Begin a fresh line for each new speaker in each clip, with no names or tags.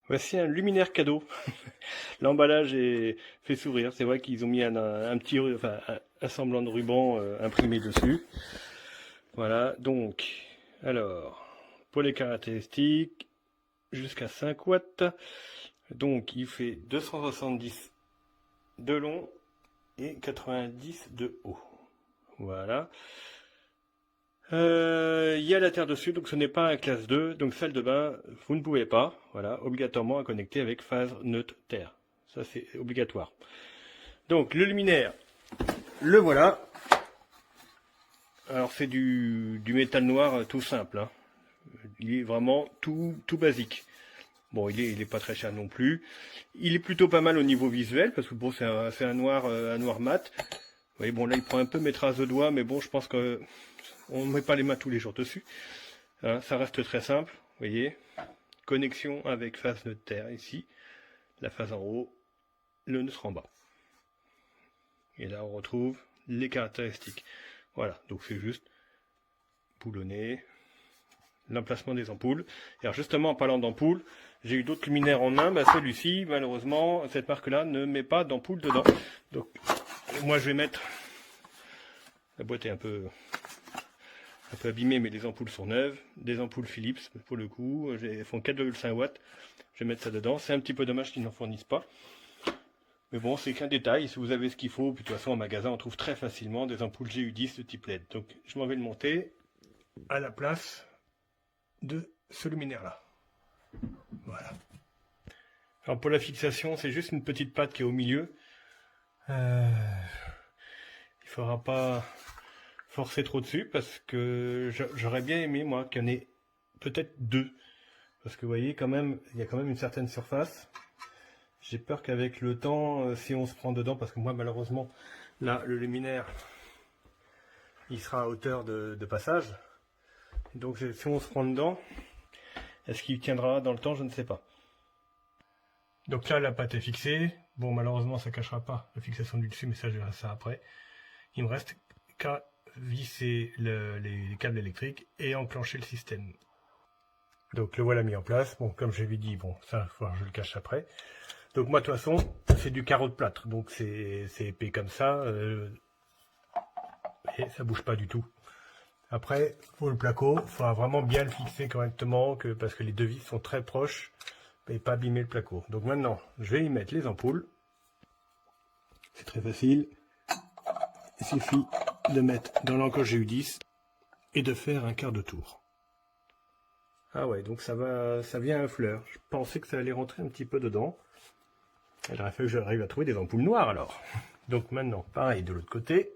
Voici un luminaire cadeau. L'emballage fait sourire. C'est vrai qu'ils ont mis un petit, enfin, un semblant de ruban imprimé dessus. Voilà, donc, alors, pour les caractéristiques, jusqu'à 5 watts. Donc, il fait 270 de long et 90 de haut. Voilà. Il y a la terre dessus, donc ce n'est pas un classe 2, donc salle de bain, vous ne pouvez pas, voilà, obligatoirement à connecter avec phase neutre terre. Ça c'est obligatoire. Donc le luminaire, le voilà. Alors c'est du métal noir tout simple, hein. Il est vraiment tout basique. Bon, il est pas très cher non plus. Il est plutôt pas mal au niveau visuel, parce que bon, c'est un noir mat. Vous voyez, bon là il prend un peu mes traces de doigts, mais bon, je pense que on ne met pas les mains tous les jours dessus. Hein, ça reste très simple, vous voyez. Connexion avec phase neutre terre ici. La phase en haut, le neutre en bas. Et là on retrouve les caractéristiques. Voilà, donc c'est juste boulonné, l'emplacement des ampoules. Et alors justement en parlant d'ampoules, j'ai eu d'autres luminaires en main, bah celui-ci, malheureusement, cette marque-là ne met pas d'ampoule dedans. Donc moi je vais mettre, la boîte est un peu abîmée, mais les ampoules sont neuves, des ampoules Philips pour le coup, elles font 4,5 watts, je vais mettre ça dedans. C'est un petit peu dommage qu'ils n'en fournissent pas, mais bon, c'est qu'un détail. Si vous avez ce qu'il faut, puis de toute façon en magasin on trouve très facilement des ampoules GU10 de type LED. Donc je m'en vais le monter à la place de ce luminaire là. Voilà. Alors pour la fixation, c'est juste une petite patte qui est au milieu. Il faudra pas forcer trop dessus, parce que j'aurais bien aimé moi qu'il y en ait peut-être deux, parce que vous voyez quand même, il y a quand même une certaine surface. J'ai peur qu'avec le temps, si on se prend dedans, parce que moi malheureusement là le luminaire il sera à hauteur de passage, donc si on se prend dedans, est-ce qu'il tiendra dans le temps, je ne sais pas. Donc là la pâte est fixée. Bon, malheureusement ça cachera pas la fixation du dessus, mais ça je verrai ça après. Il me reste qu'à visser les câbles électriques et enclencher le système. Donc le voilà mis en place. Bon, comme je l'ai dit, bon, ça je le cache après. Donc moi de toute façon c'est du carreau de plâtre, donc c'est épais comme ça, et ça bouge pas du tout. Après pour le placo, il faudra vraiment bien le fixer correctement, parce que les deux vis sont très proches et pas abîmer le placo. Donc maintenant je vais y mettre les ampoules. C'est très facile. Il suffit de mettre dans l'encoche GU10 et de faire un quart de tour. Ah ouais, donc ça vient à fleur. Je pensais que ça allait rentrer un petit peu dedans. Il aurait fallu que j'arrive à trouver des ampoules noires alors. Donc maintenant, pareil de l'autre côté.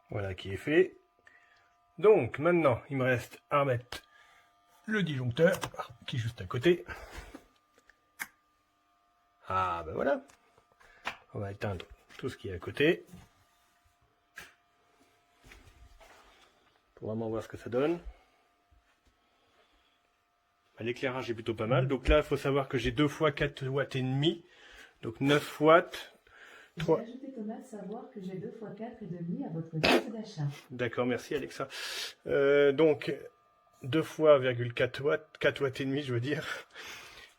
Voilà qui est fait. Donc maintenant, il me reste à mettre le disjoncteur qui est juste à côté. Ah ben voilà. On va éteindre tout ce qui est à côté, pour vraiment voir ce que ça donne. L'éclairage est plutôt pas mal. Donc là, il faut savoir que j'ai 2 fois 4 watts et demi. Donc 9 watts. 3...
J'ai ajouté Thomas de savoir que j'ai 2 fois 4 et demi à votre liste d'achat.
D'accord, merci Alexa. Donc 2 fois 4 watts, 4 watts et demi, je veux dire.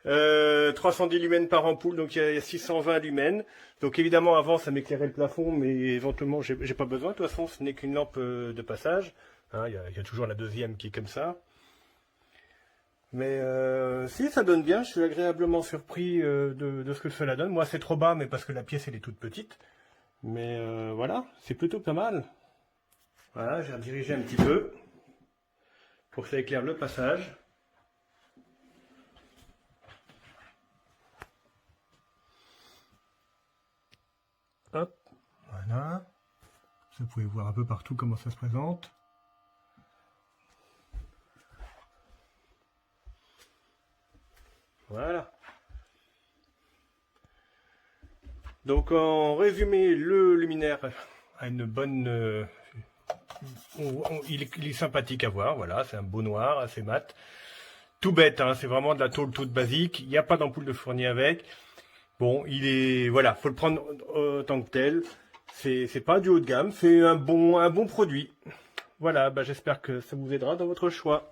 310 lumens par ampoule, donc il y a 620 lumens. Donc évidemment avant ça m'éclairait le plafond, mais éventuellement j'ai pas besoin. De toute façon ce n'est qu'une lampe de passage. Hein, il y a toujours la deuxième qui est comme ça. Mais si ça donne bien, je suis agréablement surpris de ce que cela donne. Moi c'est trop bas, mais parce que la pièce elle est toute petite. Mais voilà, c'est plutôt pas mal. Voilà, j'ai redirigé un petit peu pour que ça éclaire le passage. Hop, voilà. Vous pouvez voir un peu partout comment ça se présente. Voilà. Donc en résumé, le luminaire a une bonne... il est sympathique à voir, voilà, c'est un beau noir, assez mat. Tout bête, hein, c'est vraiment de la tôle toute basique, il n'y a pas d'ampoule de fourni avec. Bon, il est... Voilà, faut le prendre en tant que tel. C'est pas du haut de gamme, c'est un bon produit. Voilà, bah, j'espère que ça vous aidera dans votre choix.